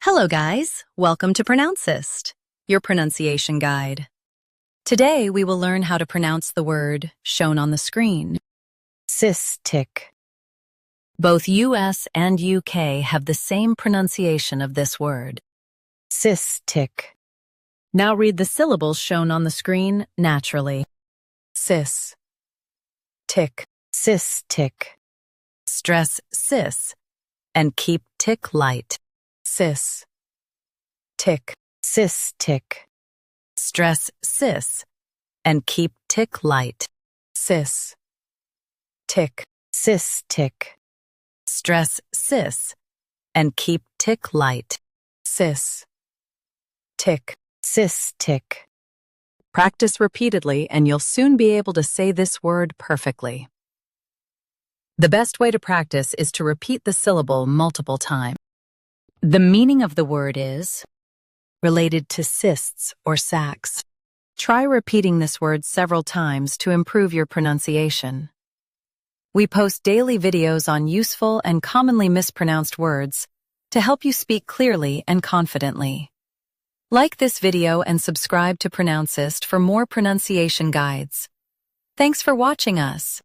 Hello guys, welcome to Pronouncist, your pronunciation guide. Today we will learn how to pronounce the word shown on the screen. CYSTIC. Both US and UK have the same pronunciation of this word. CYSTIC. Now read the syllables shown on the screen naturally. Cis. Tick. CYSTIC. Stress cis and keep tick light. Cis. Tick. CYSTIC. Stress cis and keep tick light. Cis. Tick. CYSTIC. Stress cis and keep tick light. Cis. Tick. CYSTIC. Practice repeatedly and you'll soon be able to say this word perfectly. The best way to practice is to repeat the syllable multiple times. The meaning of the word is related to cysts or sacs. Try repeating this word several times to improve your pronunciation. We post daily videos on useful and commonly mispronounced words to help you speak clearly and confidently. Like this video and subscribe to Pronouncist for more pronunciation guides. Thanks for watching us.